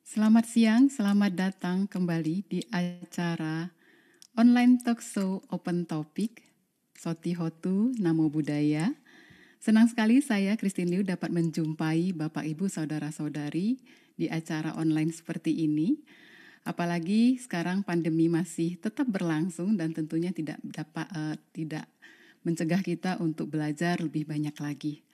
Selamat siang, selamat datang kembali di acara online talk show Open Topic, Soti Hotu Namo Buddhaya. Senang sekali saya, Christine Liu, dapat menjumpai Bapak Ibu Saudara-saudari di acara online seperti ini. Apalagi sekarang pandemi masih tetap berlangsung dan tentunya tidak mencegah kita untuk belajar lebih banyak lagi.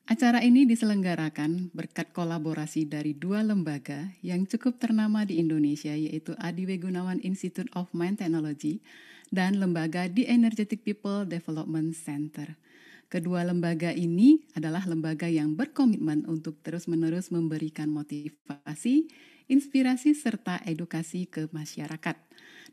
Acara ini diselenggarakan berkat kolaborasi dari dua lembaga yang cukup ternama di Indonesia, yaitu Adiwe Gunawan Institute of Mind Technology dan lembaga The Energetic People Development Center. Kedua lembaga ini adalah lembaga yang berkomitmen untuk terus-menerus memberikan motivasi, inspirasi, serta edukasi ke masyarakat.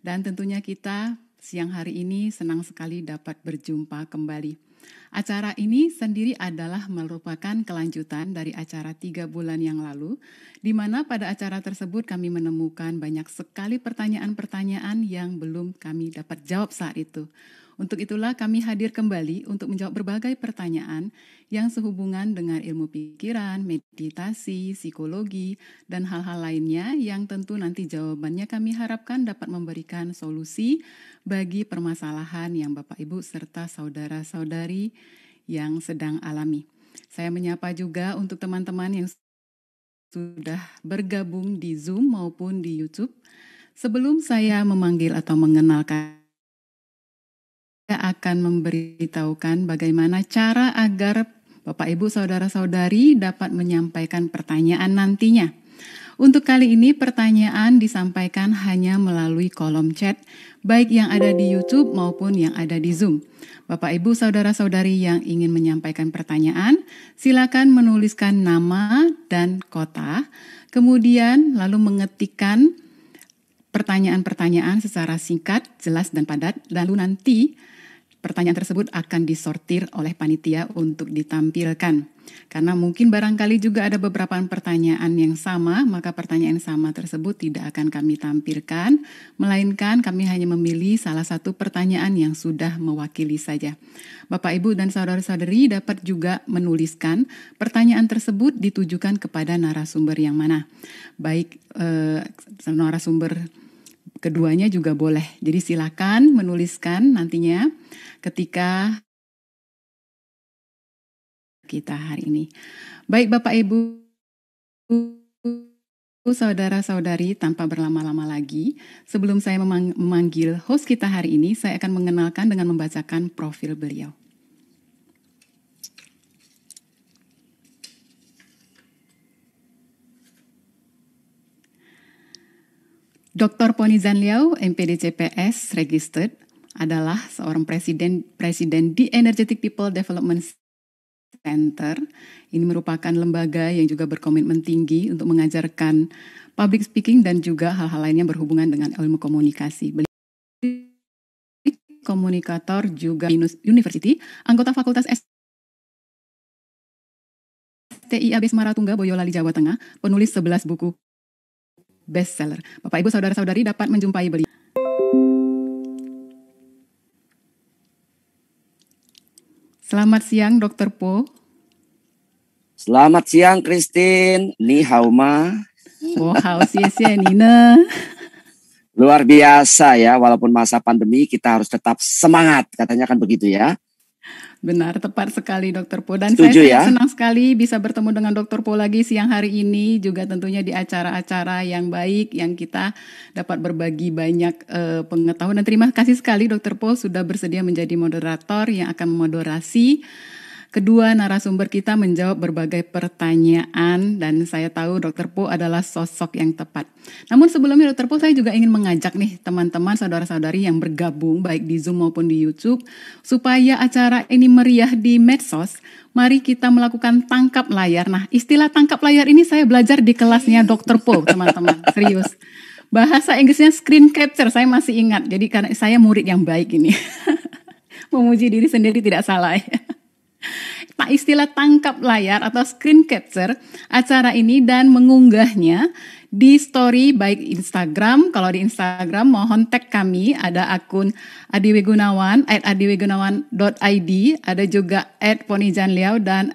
Dan tentunya kita siang hari ini senang sekali dapat berjumpa kembali. Acara ini sendiri adalah merupakan kelanjutan dari acara 3 bulan yang lalu, di mana pada acara tersebut kami menemukan banyak sekali pertanyaan-pertanyaan yang belum kami dapat jawab saat itu. Untuk itulah kami hadir kembali untuk menjawab berbagai pertanyaan yang sehubungan dengan ilmu pikiran, meditasi, psikologi, dan hal-hal lainnya yang tentu nanti jawabannya kami harapkan dapat memberikan solusi bagi permasalahan yang Bapak Ibu serta saudara-saudari yang sedang alami. Saya menyapa juga untuk teman-teman yang sudah bergabung di Zoom maupun di YouTube. Sebelum saya memanggil atau mengenalkan, saya akan memberitahukan bagaimana cara agar Bapak Ibu Saudara-saudari dapat menyampaikan pertanyaan nantinya. Untuk kali ini pertanyaan disampaikan hanya melalui kolom chat, baik yang ada di YouTube maupun yang ada di Zoom. Bapak Ibu Saudara-saudari yang ingin menyampaikan pertanyaan, silakan menuliskan nama dan kota, kemudian lalu mengetikkan pertanyaan-pertanyaan secara singkat, jelas dan padat, lalu nanti pertanyaan tersebut akan disortir oleh panitia untuk ditampilkan. Karena mungkin barangkali juga ada beberapa pertanyaan yang sama, maka pertanyaan sama tersebut tidak akan kami tampilkan, melainkan kami hanya memilih salah satu pertanyaan yang sudah mewakili saja. Bapak, Ibu, dan saudara-saudari dapat juga menuliskan pertanyaan tersebut ditujukan kepada narasumber yang mana. Baik narasumber keduanya juga boleh. Jadi silakan menuliskan nantinya ketika kita hari ini. Baik Bapak Ibu, saudara-saudari, tanpa berlama-lama lagi, sebelum saya memanggil host kita hari ini, saya akan mengenalkan dengan membacakan profil beliau. Dr. Pony Zan Liao, MPD CPS, registered, adalah seorang presiden The Energetic People Development Center. Ini merupakan lembaga yang juga berkomitmen tinggi untuk mengajarkan public speaking dan juga hal-hal lainnya berhubungan dengan ilmu komunikasi. Beliau komunikator juga University, anggota Fakultas STIAB Semarang Boyolali, Jawa Tengah, penulis 11 buku bestseller. Bapak, Ibu, saudara-saudari dapat menjumpai beliau. Selamat siang, Dr. Po. Selamat siang, Christine. Ni hao ma. Oh, hao xie Nina. Luar biasa ya, walaupun masa pandemi kita harus tetap semangat, katanya kan begitu ya. Benar, tepat sekali Dr. Po. Dan Setuju, saya senang sekali bisa bertemu dengan Dr. Po lagi siang hari ini, juga tentunya di acara-acara yang baik yang kita dapat berbagi banyak pengetahuan. Dan terima kasih sekali Dr. Po sudah bersedia menjadi moderator yang akan memoderasi kedua narasumber kita menjawab berbagai pertanyaan, dan saya tahu Dr. Po adalah sosok yang tepat. Namun sebelumnya Dr. Po, saya juga ingin mengajak nih teman-teman saudara-saudari yang bergabung baik di Zoom maupun di YouTube, supaya acara ini meriah di medsos. Mari kita melakukan tangkap layar. Nah, istilah tangkap layar ini saya belajar di kelasnya Dr. Po, teman-teman. Serius. Bahasa Inggrisnya screen capture, saya masih ingat. Jadi karena saya murid yang baik ini. Memuji diri sendiri tidak salah ya. Istilah tangkap layar atau screen capture acara ini dan mengunggahnya di story baik Instagram. Kalau di Instagram mohon tag kami, ada akun @adiwegunawan @adiwegunawan.id, ada juga @ponyzanliao dan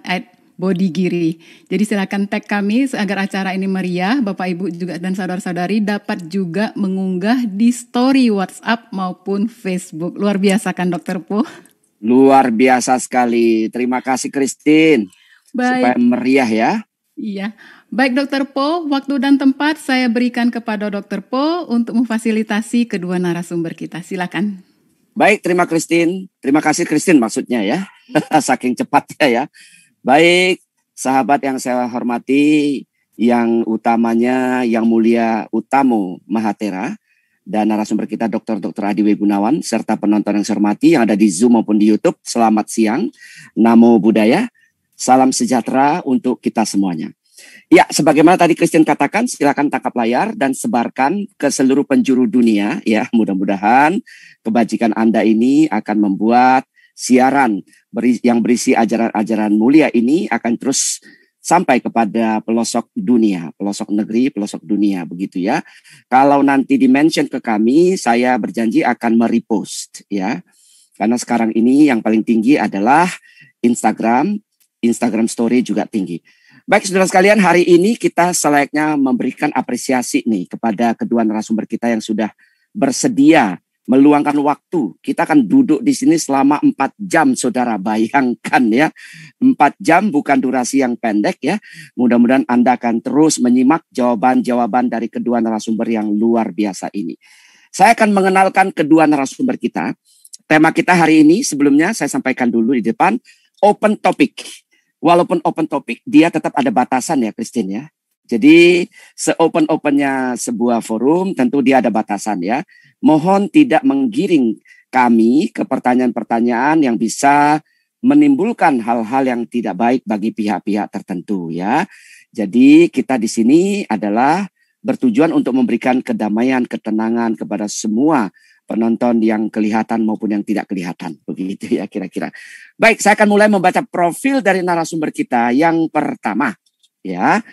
Bodi Giri. Jadi silakan tag kami agar acara ini meriah. Bapak Ibu juga dan saudara-saudari dapat juga mengunggah di story WhatsApp maupun Facebook. Luar biasa kan Dokter Po? Luar biasa sekali. Terima kasih Christine. Supaya Baik. meriah ya. Iya. Baik Dokter Po, waktu dan tempat saya berikan kepada Dokter Po untuk memfasilitasi kedua narasumber kita. Silakan. Baik, terima kasih Christine maksudnya ya. Saking cepatnya ya. Baik, sahabat yang saya hormati, yang utamanya Yang Mulia Utamo Mahathera dan narasumber kita Dr. Adiwe Gunawan serta penonton yang saya hormati yang ada di Zoom maupun di YouTube. Selamat siang. Namo Buddhaya. Salam sejahtera untuk kita semuanya. Ya, sebagaimana tadi Christian katakan, silakan tangkap layar dan sebarkan ke seluruh penjuru dunia. Ya, mudah-mudahan kebajikan Anda ini akan membuat siaran yang berisi ajaran-ajaran mulia ini akan terus sampai kepada pelosok dunia, pelosok negeri, pelosok dunia, begitu ya. Kalau nanti di-mention ke kami, saya berjanji akan merepost ya. Karena sekarang ini yang paling tinggi adalah Instagram story juga tinggi. Baik saudara sekalian, hari ini kita selayaknya memberikan apresiasi nih kepada kedua narasumber kita yang sudah bersedia meluangkan waktu. Kita akan duduk di sini selama 4 jam saudara, bayangkan ya. 4 jam bukan durasi yang pendek ya. Mudah-mudahan Anda akan terus menyimak jawaban-jawaban dari kedua narasumber yang luar biasa ini. Saya akan mengenalkan kedua narasumber kita. Tema kita hari ini sebelumnya saya sampaikan dulu di depan, open topic. Walaupun open topic, dia tetap ada batasan ya, Christine ya. Jadi se-open-opennya sebuah forum, tentu dia ada batasan ya. Mohon tidak menggiring kami ke pertanyaan-pertanyaan yang bisa menimbulkan hal-hal yang tidak baik bagi pihak-pihak tertentu ya. Jadi kita di sini adalah bertujuan untuk memberikan kedamaian, ketenangan kepada semua penonton yang kelihatan maupun yang tidak kelihatan. Begitu ya kira-kira. Baik, saya akan mulai membaca profil dari narasumber kita yang pertama. Ya,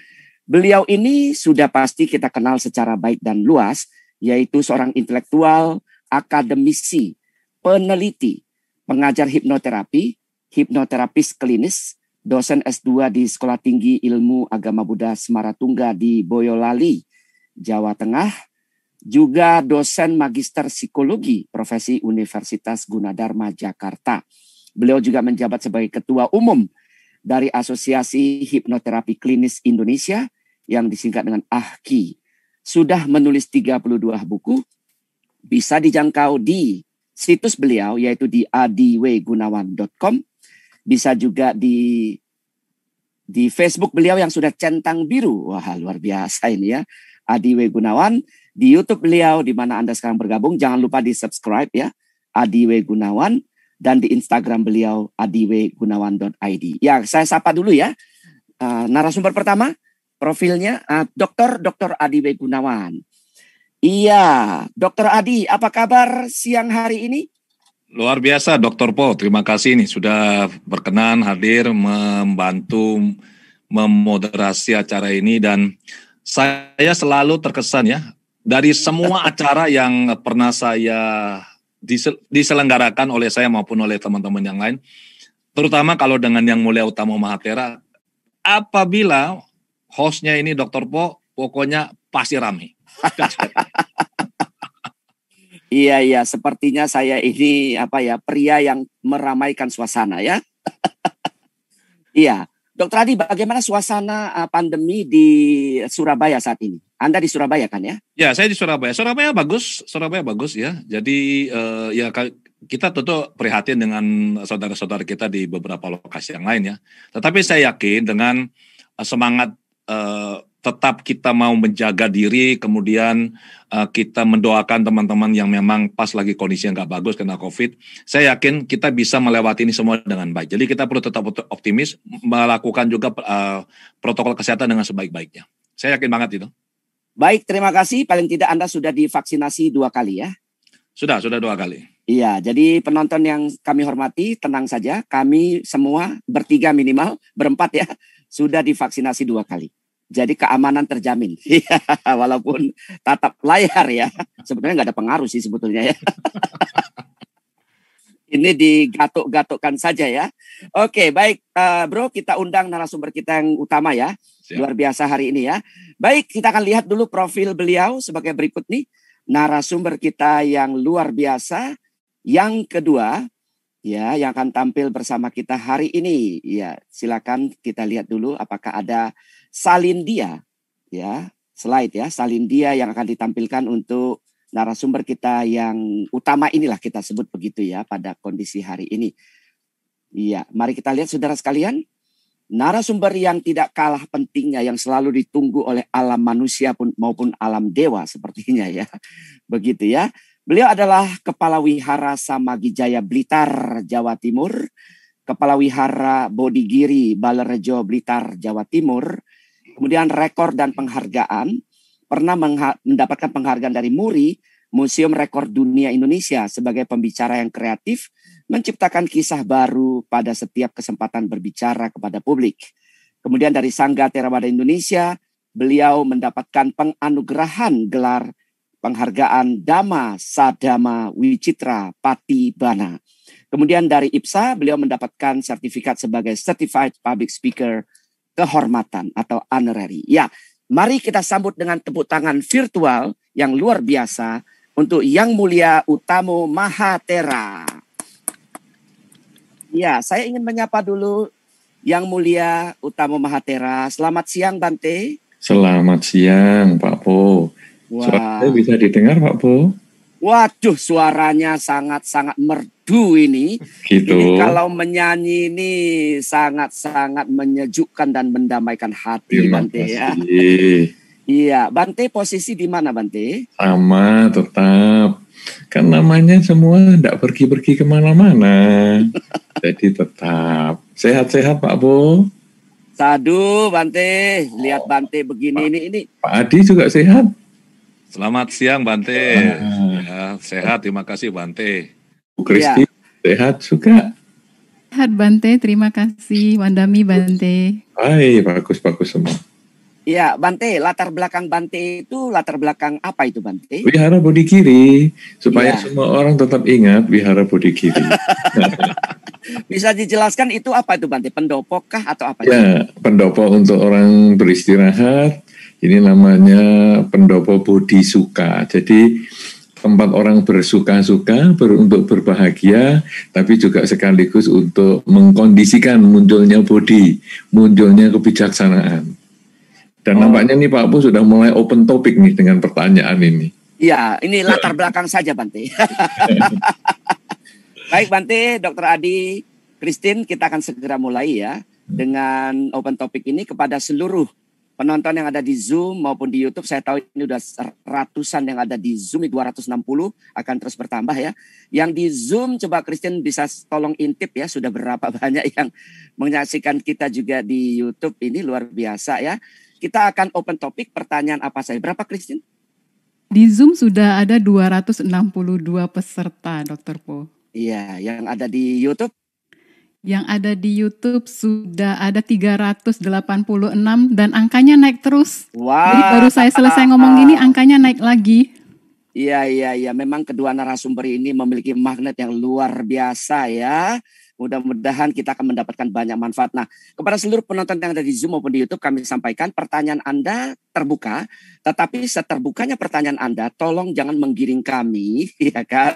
beliau ini sudah pasti kita kenal secara baik dan luas, yaitu seorang intelektual, akademisi, peneliti, pengajar hipnoterapi, hipnoterapis klinis, dosen S2 di Sekolah Tinggi Ilmu Agama Buddha Semaratungga di Boyolali, Jawa Tengah, juga dosen magister psikologi profesi Universitas Gunadarma Jakarta. Beliau juga menjabat sebagai ketua umum dari Asosiasi Hipnoterapi Klinis Indonesia yang disingkat dengan AHKI. Sudah menulis 32 buku, bisa dijangkau di situs beliau yaitu di adiwegunawan.com. Bisa juga di Facebook beliau yang sudah centang biru. Wah, luar biasa ini ya. Adiwe Gunawan. Di YouTube beliau di mana Anda sekarang bergabung, jangan lupa di-subscribe ya, Adiwe Gunawan, dan di Instagram beliau adiwegunawan.id. Ya, saya sapa dulu ya. Narasumber pertama, profilnya Dr. Adiwe Gunawan. Iya, Dr. Adi, apa kabar siang hari ini? Luar biasa, Dr. Po. Terima kasih nih sudah berkenan hadir membantu memoderasi acara ini, dan saya selalu terkesan ya dari semua acara yang pernah saya diselenggarakan oleh saya maupun oleh teman-teman yang lain, terutama kalau dengan Yang Mulia Utamo Mahathera, apabila hostnya ini Dr. Po, pokoknya pasti ramai. Iya, sepertinya saya ini pria yang meramaikan suasana ya. Iya, Dr. Adi, bagaimana suasana pandemi di Surabaya saat ini? Anda di Surabaya kan ya? Ya, saya di Surabaya. Surabaya bagus ya. Jadi ya kita tentu prihatin dengan saudara-saudara kita di beberapa lokasi yang lain ya. Tetapi saya yakin dengan semangat tetap kita mau menjaga diri, kemudian kita mendoakan teman-teman yang memang pas lagi kondisi yang nggak bagus kena COVID, saya yakin kita bisa melewati ini semua dengan baik. Jadi kita perlu tetap optimis, melakukan juga protokol kesehatan dengan sebaik-baiknya. Saya yakin banget itu. Baik, terima kasih. Paling tidak Anda sudah divaksinasi 2 kali ya? Sudah 2 kali. Iya, jadi penonton yang kami hormati, tenang saja. Kami semua bertiga minimal, berempat ya, sudah divaksinasi 2 kali. Jadi keamanan terjamin. Walaupun tatap layar ya. Sebetulnya nggak ada pengaruh sih sebetulnya ya. Ini digatuk-gatukkan saja ya. Oke, baik bro, kita undang narasumber kita yang utama ya. Siap. Luar biasa hari ini ya. Baik, kita akan lihat dulu profil beliau sebagai berikut nih. Narasumber kita yang luar biasa. Yang kedua, ya, yang akan tampil bersama kita hari ini. Ya, silakan kita lihat dulu apakah ada Salindia. Ya, slide ya, Salindia yang akan ditampilkan untuk narasumber kita yang utama inilah kita sebut begitu ya pada kondisi hari ini. Iya, mari kita lihat saudara sekalian. Narasumber yang tidak kalah pentingnya yang selalu ditunggu oleh alam manusia pun maupun alam dewa sepertinya ya. Begitu ya. Beliau adalah Kepala Wihara Samagijaya Blitar, Jawa Timur. Kepala Wihara Bodigiri, Balerejo, Blitar, Jawa Timur. Kemudian rekor dan penghargaan. Pernah mendapatkan penghargaan dari MURI, Museum Rekor Dunia Indonesia sebagai pembicara yang kreatif, menciptakan kisah baru pada setiap kesempatan berbicara kepada publik. Kemudian dari Sangga Theravada Indonesia, beliau mendapatkan penganugerahan gelar penghargaan Dhamma Sadama Wicitra Patibana. Kemudian dari IPSA, beliau mendapatkan sertifikat sebagai Certified Public Speaker kehormatan atau honorary. Ya, mari kita sambut dengan tepuk tangan virtual yang luar biasa untuk Yang Mulia Utamo Mahathera. Ya, saya ingin menyapa dulu Yang Mulia Utamo Mahathera. Selamat siang, Bante. Selamat siang, Pak Po. Suaranya bisa didengar, Pak Po? Waduh, suaranya sangat-sangat merdu ini. Gitu. Ini kalau menyanyi ini sangat-sangat menyejukkan dan mendamaikan hati, Terima Bante ya. kasih. Iya, Bante posisi di mana, Bante? Sama, tetap. Kan namanya semua tidak pergi-pergi kemana-mana. Jadi tetap sehat-sehat, Pak Po. Sadu, Bante. Lihat Bante begini ini. Pak Adi juga sehat. Selamat siang Bante. Ya, sehat, terima kasih Bante. Bu Kristi sehat juga. Sehat Bante, terima kasih. Wandami Bante. Baik, bagus-bagus semua. Iya, Bante, latar belakang Bante itu latar belakang apa itu, Bante? Wihara Bodigiri, supaya semua orang tetap ingat Wihara Bodigiri. Bisa dijelaskan itu apa itu, Bante? Pendopo kah atau apa? Ya, pendopo untuk orang beristirahat. Ini namanya pendopo Bodhisuka. Jadi tempat orang bersuka-suka untuk berbahagia, tapi juga sekaligus untuk mengkondisikan munculnya bodhi, munculnya kebijaksanaan. Dan nampaknya nih Pak Po sudah mulai open topic nih dengan pertanyaan ini. Iya, ini latar belakang saja Bante. Baik Bante, Dr. Adi, Christine, kita akan segera mulai ya dengan open topic ini kepada seluruh penonton yang ada di Zoom maupun di YouTube. Saya tahu ini udah ratusan yang ada di Zoom, 260 akan terus bertambah ya. Yang di Zoom coba Christine bisa tolong intip ya, sudah berapa banyak yang menyaksikan kita juga di YouTube, ini luar biasa ya. Kita akan open topik, pertanyaan apa saja. Berapa, Christine? Di Zoom sudah ada 262 peserta, Dr. Po. Iya, yang ada di YouTube? Yang ada di YouTube sudah ada 386 dan angkanya naik terus. Wow. Jadi baru saya selesai ngomong gini, angkanya naik lagi. Iya. Memang kedua narasumber ini memiliki magnet yang luar biasa ya. Mudah-mudahan kita akan mendapatkan banyak manfaat. Nah, kepada seluruh penonton yang ada di Zoom maupun di YouTube, kami sampaikan pertanyaan Anda terbuka. Tetapi seterbukanya pertanyaan Anda, tolong jangan menggiring kami, ya kan,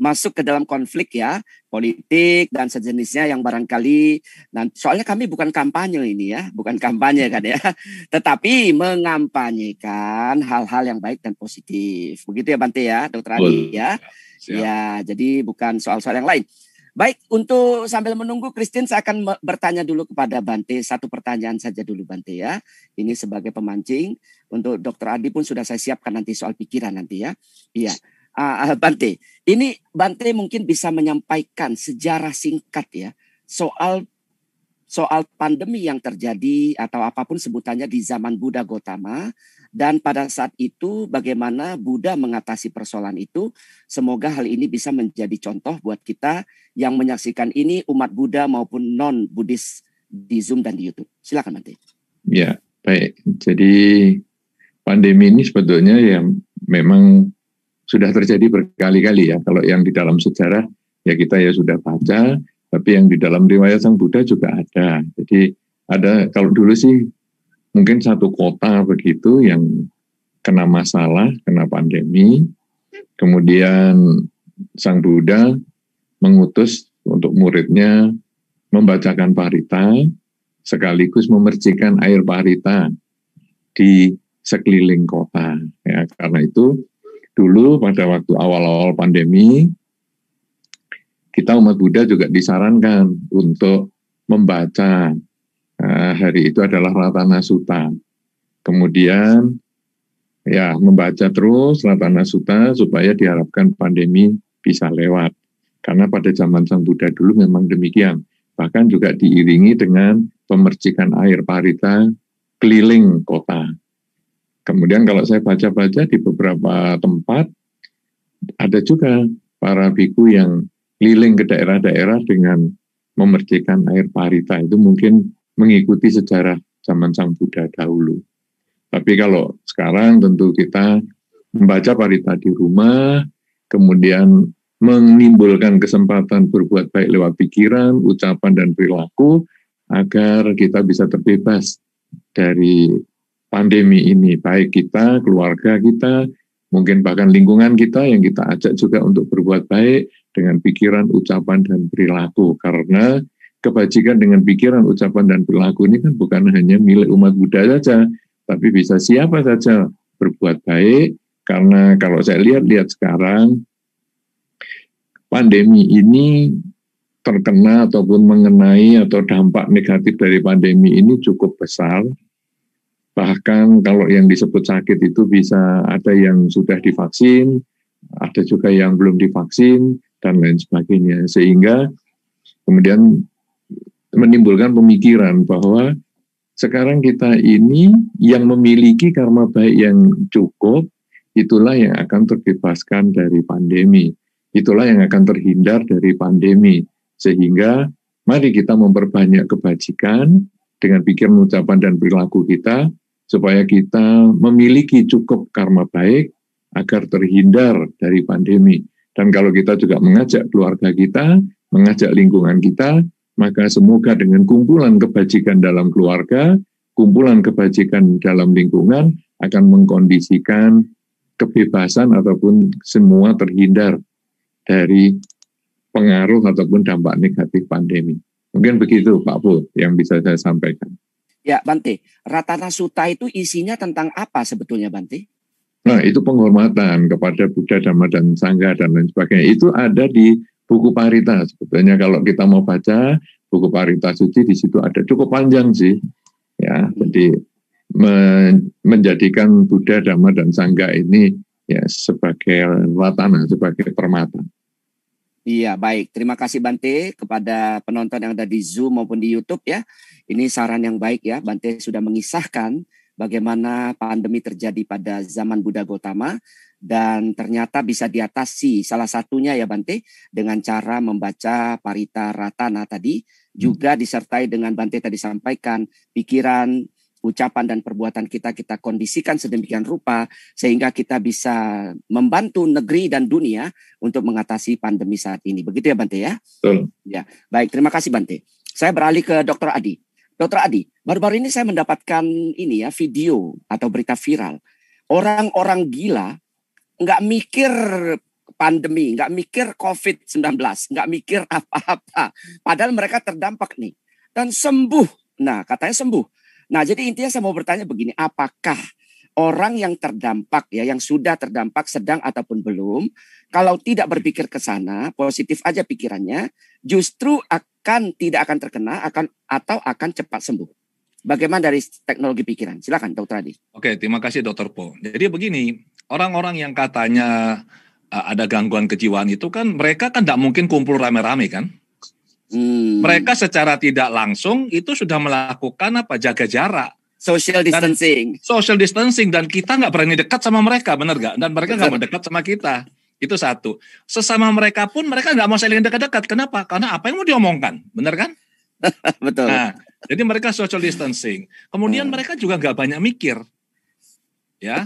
masuk ke dalam konflik ya, politik dan sejenisnya yang barangkali. Soalnya kami bukan kampanye ini ya, bukan kampanye kan ya, tetapi mengampanyekan hal-hal yang baik dan positif. Begitu ya Bante ya, Dr. Adi ya. Ya, jadi bukan soal-soal yang lain. Baik, untuk sambil menunggu Christine, saya akan bertanya dulu kepada Bante. Satu pertanyaan saja dulu Bante ya. Ini sebagai pemancing. Untuk Dr. Adi pun sudah saya siapkan nanti soal pikiran nanti ya. Iya, Bante. Ini Bante mungkin bisa menyampaikan sejarah singkat ya. Soal pandemi yang terjadi atau apapun sebutannya di zaman Buddha Gautama. Dan pada saat itu bagaimana Buddha mengatasi persoalan itu. Semoga hal ini bisa menjadi contoh buat kita yang menyaksikan ini, umat Buddha maupun non-Buddhis di Zoom dan di YouTube. Silakan Bante. Ya, baik. Jadi pandemi ini sebetulnya ya memang sudah terjadi berkali-kali ya. Kalau yang di dalam sejarah ya kita ya sudah baca, tapi yang di dalam riwayat Sang Buddha juga ada. Jadi ada, kalau dulu sih mungkin satu kota begitu yang kena masalah, kena pandemi, kemudian Sang Buddha mengutus untuk muridnya membacakan parita, sekaligus memercikan air parita di sekeliling kota. Ya, karena itu dulu pada waktu awal-awal pandemi, kita umat Buddha juga disarankan untuk membaca, hari itu adalah Ratana Sutta. Kemudian ya membaca terus Ratana Sutta supaya diharapkan pandemi bisa lewat. Karena pada zaman Sang Buddha dulu memang demikian. Bahkan juga diiringi dengan pemercikan air parita keliling kota. Kemudian kalau saya baca-baca di beberapa tempat, ada juga para biku yang keliling ke daerah-daerah dengan memercikan air parita. Itu mungkin mengikuti sejarah zaman Sang Buddha dahulu. Tapi kalau sekarang tentu kita membaca parita di rumah, kemudian menimbulkan kesempatan berbuat baik lewat pikiran, ucapan, dan perilaku, agar kita bisa terbebas dari pandemi ini, baik kita, keluarga kita, mungkin bahkan lingkungan kita yang kita ajak juga untuk berbuat baik dengan pikiran, ucapan, dan perilaku. Karena kebajikan dengan pikiran, ucapan, dan perilaku ini kan bukan hanya milik umat Buddha saja, tapi bisa siapa saja berbuat baik. Karena kalau saya lihat sekarang, pandemi ini terkena ataupun mengenai atau dampak negatif dari pandemi ini cukup besar. Bahkan kalau yang disebut sakit itu bisa ada yang sudah divaksin, ada juga yang belum divaksin, dan lain sebagainya. Sehingga kemudian menimbulkan pemikiran bahwa sekarang kita ini yang memiliki karma baik yang cukup, itulah yang akan terbebaskan dari pandemi. Itulah yang akan terhindar dari pandemi. Sehingga mari kita memperbanyak kebajikan dengan pikiran, ucapan, dan perilaku kita, supaya kita memiliki cukup karma baik agar terhindar dari pandemi. Dan kalau kita juga mengajak keluarga kita, mengajak lingkungan kita, maka semoga dengan kumpulan kebajikan dalam keluarga, kumpulan kebajikan dalam lingkungan akan mengkondisikan kebebasan ataupun semua terhindar dari pengaruh ataupun dampak negatif pandemi. Mungkin begitu Pak Bu yang bisa saya sampaikan. Ya, Bante, Ratana Sutta itu isinya tentang apa sebetulnya, Bante? Nah, itu penghormatan kepada Buddha, Dhamma, dan Sangha, dan lain sebagainya. Itu ada di buku Parita. Sebetulnya kalau kita mau baca buku Parita Suci, di situ ada cukup panjang sih. Ya, jadi menjadikan Buddha, Dhamma, dan Sangha ini ya sebagai ratana, sebagai permata. Iya, baik. Terima kasih Bante kepada penonton yang ada di Zoom maupun di YouTube ya. Ini saran yang baik ya. Bante sudah mengisahkan bagaimana pandemi terjadi pada zaman Buddha Gautama dan ternyata bisa diatasi salah satunya ya Bante dengan cara membaca Parita Ratana tadi, juga disertai dengan Bante tadi sampaikan pikiran, ucapan dan perbuatan kita kondisikan sedemikian rupa sehingga kita bisa membantu negeri dan dunia untuk mengatasi pandemi saat ini. Begitu ya Bante ya? Ya, baik. Terima kasih Bante. Saya beralih ke Dr. Adi. Dr. Adi, baru-baru ini saya mendapatkan ini ya video atau berita viral. Orang-orang gila nggak mikir pandemi, nggak mikir COVID-19, nggak mikir apa-apa. Padahal mereka terdampak nih dan sembuh. Nah, katanya sembuh. Nah, jadi intinya saya mau bertanya begini, apakah orang yang terdampak ya, yang sudah terdampak sedang ataupun belum, kalau tidak berpikir ke sana, positif aja pikirannya, justru tidak akan terkena atau akan cepat sembuh. Bagaimana dari teknologi pikiran? Silakan Dr. Adi. Oke, terima kasih Dr. Po. Jadi begini, orang-orang yang katanya ada gangguan kejiwaan itu kan mereka kan tidak mungkin kumpul rame-rame kan? Mereka secara tidak langsung itu sudah melakukan jaga jarak, social distancing dan kita nggak berani dekat sama mereka, benar nggak? Dan mereka nggak mau dekat sama kita. Itu satu. Sesama mereka pun mereka nggak mau saling dekat-dekat. Kenapa? Karena apa yang mau diomongkan, benar kan? Betul. Nah, jadi mereka social distancing. Kemudian mereka juga nggak banyak mikir, ya.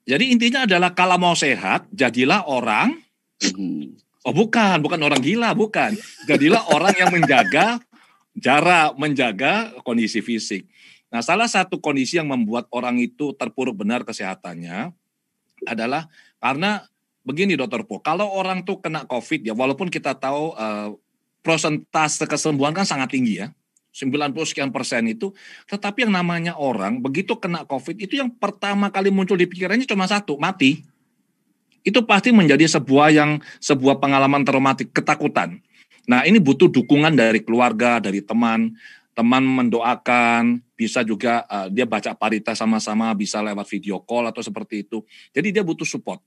Jadi intinya adalah kalau mau sehat, jadilah orang Oh bukan orang gila, bukan. Jadilah orang yang menjaga jarak, menjaga kondisi fisik. Nah, salah satu kondisi yang membuat orang itu terpuruk benar kesehatannya adalah karena begini Dr. Po, kalau orang tuh kena COVID ya, walaupun kita tahu persentase kesembuhan kan sangat tinggi ya, 90 sekian persen itu, tetapi yang namanya orang begitu kena COVID itu yang pertama kali muncul di pikirannya cuma satu, mati. Itu pasti menjadi sebuah pengalaman traumatik, ketakutan. Nah, ini butuh dukungan dari keluarga, dari teman mendoakan, bisa juga dia baca parita sama-sama, bisa lewat video call atau seperti itu. Jadi dia butuh support.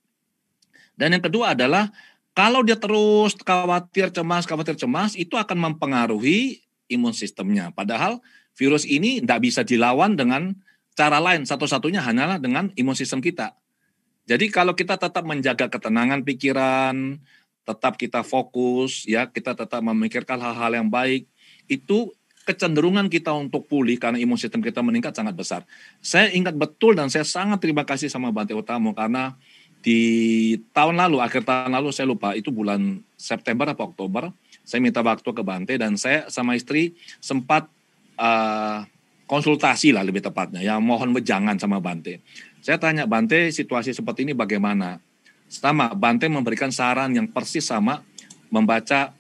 Dan yang kedua adalah kalau dia terus khawatir cemas, itu akan mempengaruhi imun sistemnya. Padahal virus ini tidak bisa dilawan dengan cara lain. Satu-satunya hanyalah dengan imun sistem kita. Jadi kalau kita tetap menjaga ketenangan pikiran, tetap kita fokus, ya kita tetap memikirkan hal-hal yang baik, itu kecenderungan kita untuk pulih karena imun sistem kita meningkat sangat besar. Saya ingat betul dan saya sangat terima kasih sama Bante Utamo karena di tahun lalu, akhir tahun lalu saya lupa, itu bulan September atau Oktober, saya minta waktu ke Bante dan saya sama istri sempat konsultasi lah lebih tepatnya, ya mohon wejangan sama Bante. Saya tanya, Bante situasi seperti ini bagaimana? Sama, Bante memberikan saran yang persis sama membaca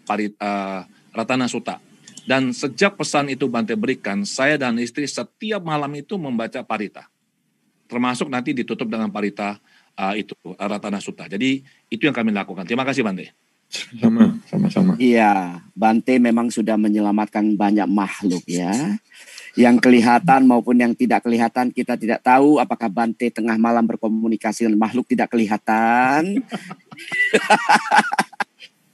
Ratana Sutta. Dan sejak pesan itu Bante berikan, saya dan istri setiap malam itu membaca parita. Termasuk nanti ditutup dengan parita itu, Ratana Sutta. Jadi itu yang kami lakukan. Terima kasih Bante. Sama-sama. Iya, Bante memang sudah menyelamatkan banyak makhluk ya. Yang kelihatan maupun yang tidak kelihatan, kita tidak tahu apakah Bante tengah malam berkomunikasi dengan makhluk tidak kelihatan.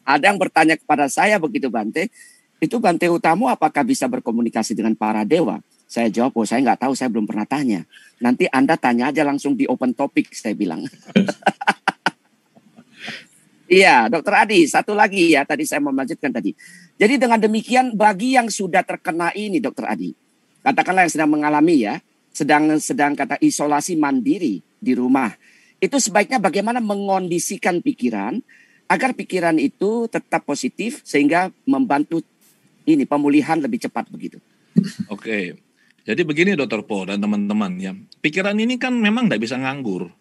Ada yang bertanya kepada saya begitu Bante, itu Bante Utamo apakah bisa berkomunikasi dengan para dewa? Saya jawab, oh saya nggak tahu, saya belum pernah tanya. Nanti Anda tanya aja langsung di open topic, saya bilang. Iya, Dokter Adi, satu lagi ya, tadi saya mau melanjutkan tadi. Jadi dengan demikian, bagi yang sudah terkena ini, Dokter Adi, katakanlah yang sedang mengalami ya, sedang kata isolasi mandiri di rumah, itu sebaiknya bagaimana mengondisikan pikiran, agar pikiran itu tetap positif, sehingga membantu ini pemulihan lebih cepat begitu. Oke, jadi begini Dr. Po dan teman-teman ya, pikiran ini kan memang tidak bisa nganggur.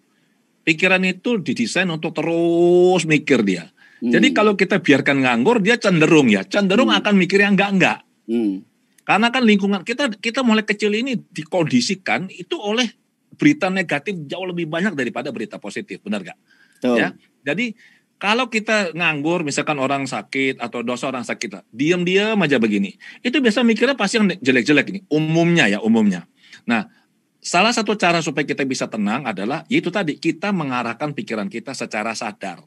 Pikiran itu didesain untuk terus mikir dia. Jadi kalau kita biarkan nganggur, dia cenderung akan mikir yang enggak. Karena kan lingkungan kita mulai kecil ini dikondisikan itu oleh berita negatif jauh lebih banyak daripada berita positif, benar nggak? Ya, jadi kalau kita nganggur, misalkan orang sakit atau dosa orang sakit, diam-diam aja begini, itu biasa mikirnya pasti yang jelek-jelek ini, umumnya. Nah, salah satu cara supaya kita bisa tenang adalah yaitu tadi kita mengarahkan pikiran kita secara sadar.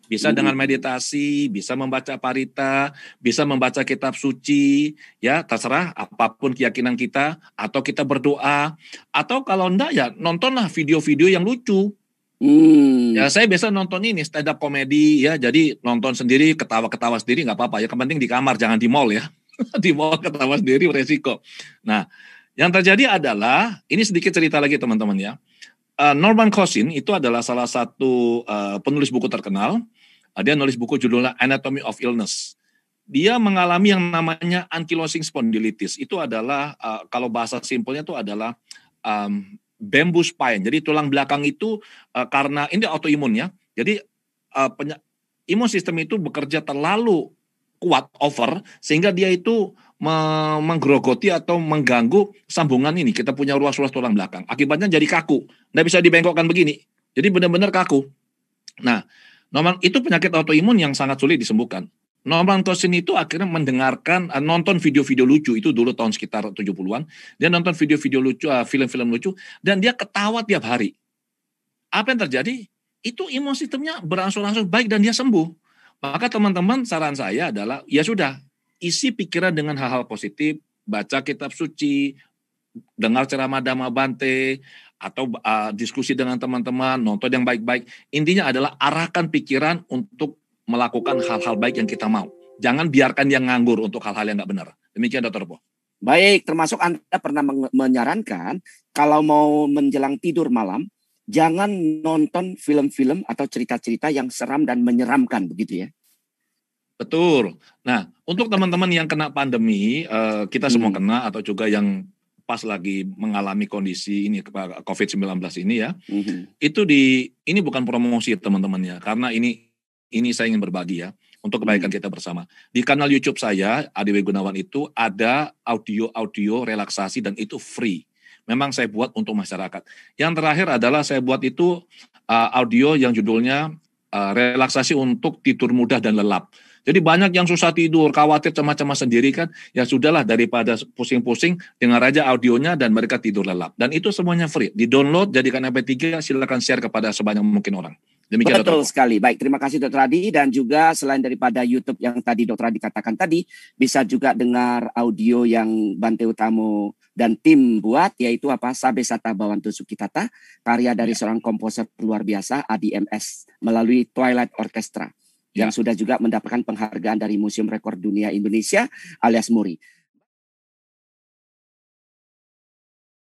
Bisa dengan meditasi, bisa membaca parita, bisa membaca kitab suci, ya terserah apapun keyakinan kita, atau kita berdoa, atau kalau enggak ya nontonlah video-video yang lucu. Ya saya biasa nonton ini stand up komedi ya, jadi nonton sendiri, ketawa-ketawa sendiri nggak apa-apa ya, yang penting di kamar jangan di mall ya. Di mall ketawa sendiri resiko. Nah, yang terjadi adalah, ini sedikit cerita lagi teman-teman ya. Norman Cousins itu adalah salah satu penulis buku terkenal. Dia nulis buku judulnya Anatomy of Illness. Dia mengalami yang namanya ankylosing spondylitis. Itu adalah, kalau bahasa simpelnya itu adalah bamboo spine. Jadi tulang belakang itu karena ini autoimun ya. Jadi imun sistem itu bekerja terlalu kuat, over, sehingga dia itu menggerogoti atau mengganggu sambungan ini. Kita punya ruas-ruas tulang belakang. Akibatnya jadi kaku. Nggak bisa dibengkokkan begini. Jadi benar-benar kaku. Nah, itu penyakit autoimun yang sangat sulit disembuhkan. Norman Cousins itu akhirnya nonton video-video lucu, itu dulu tahun sekitar 70-an. Dia nonton video-video lucu, film-film lucu, dan dia ketawa tiap hari. Apa yang terjadi? Itu imun sistemnya berangsur-angsur baik dan dia sembuh. Maka teman-teman, saran saya adalah, ya sudah, isi pikiran dengan hal-hal positif, baca kitab suci, dengar ceramah Dhamma Bante, atau diskusi dengan teman-teman, nonton yang baik-baik. Intinya adalah arahkan pikiran untuk melakukan hal-hal baik yang kita mau. Jangan biarkan dia nganggur untuk hal-hal yang nggak benar. Demikian Dr. Po. Baik, termasuk Anda pernah menyarankan kalau mau menjelang tidur malam, jangan nonton film-film atau cerita-cerita yang seram dan menyeramkan, begitu ya? Betul. Nah, untuk teman-teman yang kena pandemi, kita semua kena atau juga yang pas lagi mengalami kondisi ini COVID-19 ini ya, ini bukan promosi teman-temannya, karena ini saya ingin berbagi ya untuk kebaikan kita bersama. Di kanal YouTube saya, Adiwe Gunawan itu ada audio relaksasi dan itu free. Memang saya buat untuk masyarakat. Yang terakhir adalah saya buat itu audio yang judulnya relaksasi untuk tidur mudah dan lelap. Jadi banyak yang susah tidur, khawatir cemas-cemas sendiri kan, ya sudahlah daripada pusing-pusing, dengar aja audionya dan mereka tidur lelap. Dan itu semuanya free, di-download, jadikan MP3, silakan share kepada sebanyak mungkin orang. Demikian Betul sekali. Baik, terima kasih Dr. Adi, dan juga selain daripada YouTube yang tadi Dr. Adi katakan tadi, bisa juga dengar audio yang Bante Utamo dan tim buat, yaitu Sabe Sata Bawantu Sukitata, karya dari seorang komposer luar biasa, Adi MS, melalui Twilight Orchestra, yang sudah juga mendapatkan penghargaan dari Museum Rekor Dunia Indonesia alias MURI.